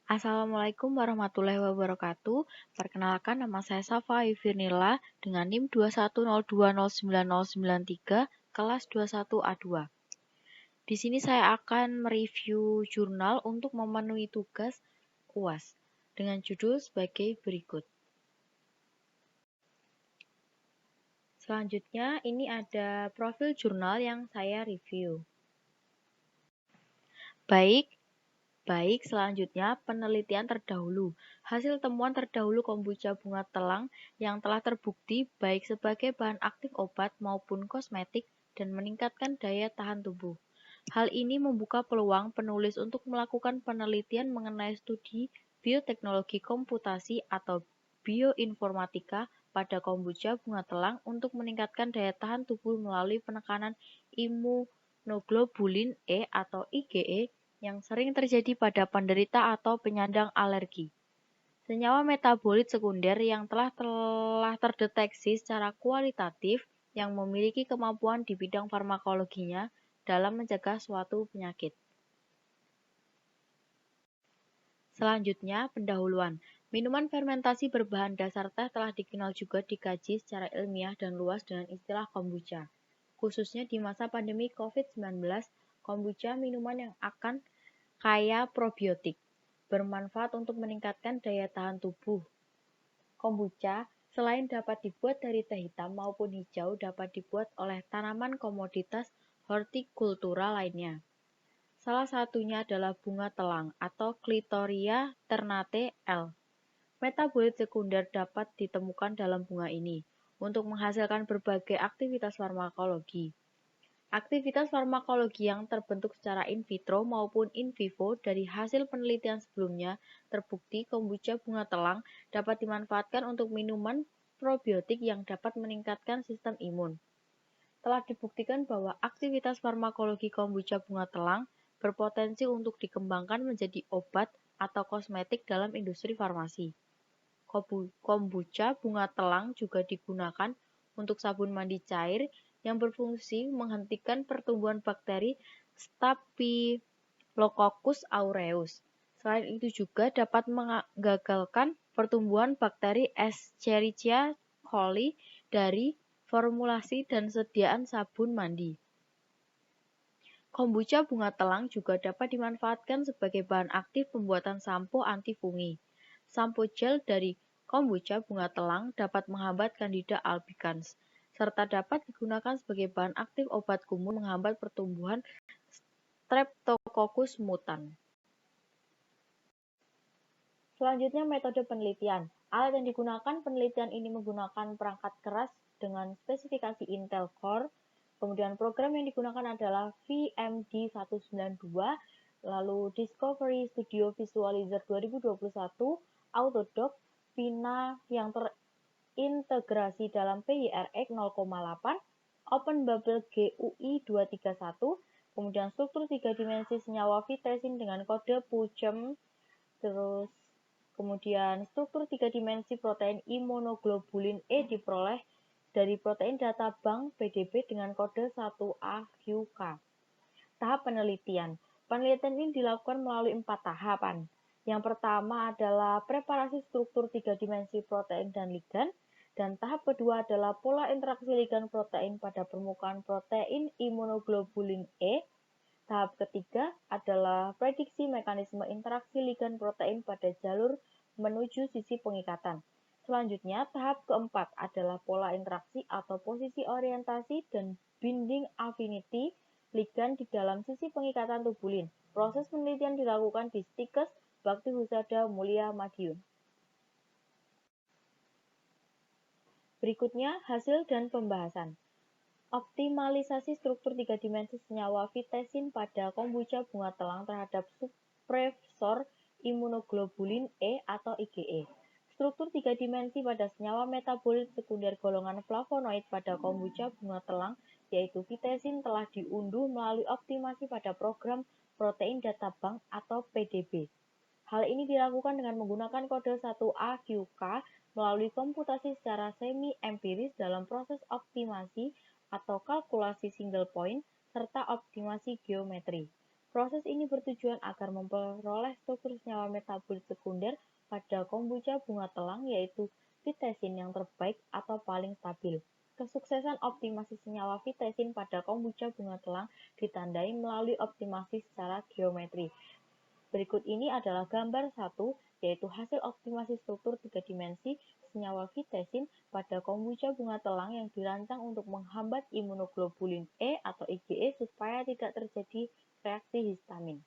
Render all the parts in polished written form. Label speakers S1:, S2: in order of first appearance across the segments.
S1: Assalamualaikum warahmatullahi wabarakatuh. Perkenalkan, nama saya Safa Yufirnila dengan NIM 210209093 kelas 21A2. Di sini saya akan mereview jurnal untuk memenuhi tugas UAS dengan judul sebagai berikut. Selanjutnya, ini ada profil jurnal yang saya review. Baik, selanjutnya penelitian terdahulu. Hasil temuan terdahulu kombucha bunga telang yang telah terbukti baik sebagai bahan aktif obat maupun kosmetik dan meningkatkan daya tahan tubuh. Hal ini membuka peluang penulis untuk melakukan penelitian mengenai studi bioteknologi komputasi atau bioinformatika pada kombucha bunga telang untuk meningkatkan daya tahan tubuh melalui penekanan imunoglobulin E atau IgE yang sering terjadi pada penderita atau penyandang alergi. Senyawa metabolit sekunder yang telah terdeteksi secara kualitatif yang memiliki kemampuan di bidang farmakologinya dalam mencegah suatu penyakit. Selanjutnya, pendahuluan. Minuman fermentasi berbahan dasar teh telah dikenal juga dikaji secara ilmiah dan luas dengan istilah kombucha. Khususnya di masa pandemi COVID-19, kombucha minuman yang akan kaya probiotik, bermanfaat untuk meningkatkan daya tahan tubuh. Kombucha selain dapat dibuat dari teh hitam maupun hijau, dapat dibuat oleh tanaman komoditas hortikultura lainnya. Salah satunya adalah bunga telang atau Clitoria ternate L. Metabolit sekunder dapat ditemukan dalam bunga ini untuk menghasilkan berbagai aktivitas farmakologi. Aktivitas farmakologi yang terbentuk secara in vitro maupun in vivo dari hasil penelitian sebelumnya terbukti kombucha bunga telang dapat dimanfaatkan untuk minuman probiotik yang dapat meningkatkan sistem imun. Telah dibuktikan bahwa aktivitas farmakologi kombucha bunga telang berpotensi untuk dikembangkan menjadi obat atau kosmetik dalam industri farmasi. Kombucha bunga telang juga digunakan untuk sabun mandi cair yang berfungsi menghentikan pertumbuhan bakteri Staphylococcus aureus. Selain itu juga dapat menggagalkan pertumbuhan bakteri Escherichia coli dari formulasi dan sediaan sabun mandi. Kombucha bunga telang juga dapat dimanfaatkan sebagai bahan aktif pembuatan sampo antifungi. Sampo gel dari kombucha bunga telang dapat menghambat Candida albicans, serta dapat digunakan sebagai bahan aktif obat kumun menghambat pertumbuhan Streptococcus mutan. Selanjutnya metode penelitian. Alat yang digunakan penelitian ini menggunakan perangkat keras dengan spesifikasi Intel Core. Kemudian program yang digunakan adalah VMD192, lalu Discovery Studio Visualizer 2021, Autodoc, Vina yang terintegrasi dalam PYRX 0,8, OpenBubble GUI 231, kemudian struktur 3 dimensi senyawa vitresin dengan kode PUCM, terus kemudian struktur 3 dimensi protein imunoglobulin E diperoleh dari protein data bank PDB dengan kode 1AQK. Tahap penelitian. Penelitian ini dilakukan melalui 4 tahapan. Yang pertama adalah preparasi struktur 3 dimensi protein dan ligan, dan tahap kedua adalah pola interaksi ligan protein pada permukaan protein imunoglobulin E. Tahap ketiga adalah prediksi mekanisme interaksi ligan protein pada jalur menuju sisi pengikatan. Selanjutnya, tahap keempat adalah pola interaksi atau posisi orientasi dan binding affinity ligan di dalam sisi pengikatan tubulin. Proses penelitian dilakukan di Stikes Bhakti Husada Mulia Madiun. Berikutnya, hasil dan pembahasan. Optimalisasi struktur 3 dimensi senyawa vitresin pada kombucha bunga telang terhadap suppressor imunoglobulin E atau IgE. Struktur 3 dimensi pada senyawa metabolit sekunder golongan flavonoid pada kombucha bunga telang, yaitu vitresin, telah diunduh melalui optimasi pada program protein data bank atau PDB. Hal ini dilakukan dengan menggunakan kode 1AQK melalui komputasi secara semi-empiris dalam proses optimasi atau kalkulasi single point, serta optimasi geometri. Proses ini bertujuan agar memperoleh struktur senyawa metabolit sekunder pada kombucha bunga telang yaitu fitesin yang terbaik atau paling stabil. Kesuksesan optimasi senyawa fitesin pada kombucha bunga telang ditandai melalui optimasi secara geometri. Berikut ini adalah gambar 1, yaitu hasil optimasi struktur 3 dimensi senyawa fitesin pada kombucha bunga telang yang dirancang untuk menghambat imunoglobulin E atau IgE supaya tidak terjadi reaksi histamin.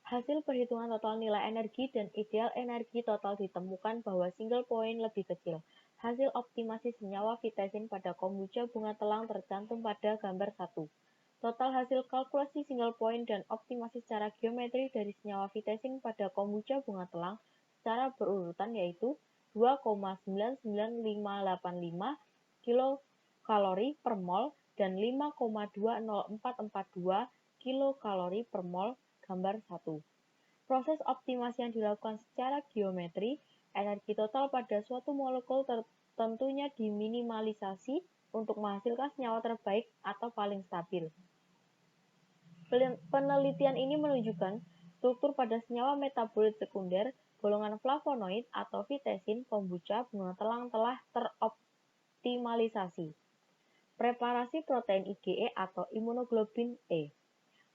S1: Hasil perhitungan total nilai energi dan ideal energi total ditemukan bahwa single point lebih kecil. Hasil optimasi senyawa fitesin pada kombucha bunga telang tercantum pada gambar 1. Total hasil kalkulasi single point dan optimasi secara geometri dari senyawa fitesin pada kombucha bunga telang secara berurutan yaitu 2,99585 kilokalori per mol dan 5,20442 kilokalori per mol gambar 1. Proses optimasi yang dilakukan secara geometri, energi total pada suatu molekul tentunya diminimalisasi untuk menghasilkan senyawa terbaik atau paling stabil. Penelitian ini menunjukkan struktur pada senyawa metabolit sekunder golongan flavonoid atau fitesin kombucha bunga telang telah teroptimalisasi. Preparasi protein IgE atau imunoglobulin E.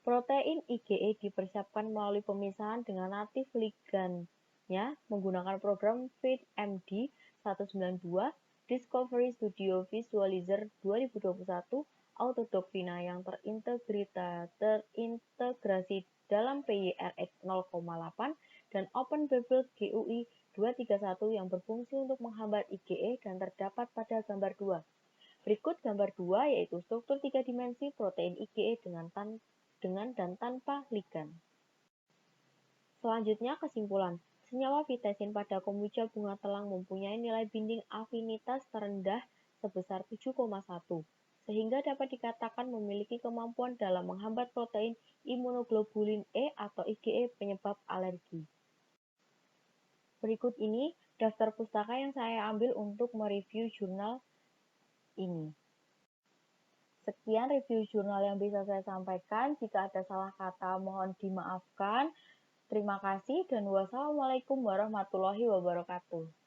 S1: Protein IgE dipersiapkan melalui pemisahan dengan natif ligannya menggunakan program FeedMD 192 Discovery Studio Visualizer 2021 Autodocfina yang terintegrasi dalam PYRX 0,8 dan OpenBabel GUI 231 yang berfungsi untuk menghambat IgE dan terdapat pada gambar 2. Berikut gambar 2 yaitu struktur 3 dimensi protein IgE dengan dan tanpa ligan. Selanjutnya kesimpulan. Senyawa fitesin pada kombucha bunga telang mempunyai nilai binding afinitas terendah sebesar 7,1, sehingga dapat dikatakan memiliki kemampuan dalam menghambat protein imunoglobulin E atau IgE penyebab alergi. Berikut ini daftar pustaka yang saya ambil untuk mereview jurnal ini. Sekian review jurnal yang bisa saya sampaikan. Jika ada salah kata mohon dimaafkan. Terima kasih dan wassalamualaikum warahmatullahi wabarakatuh.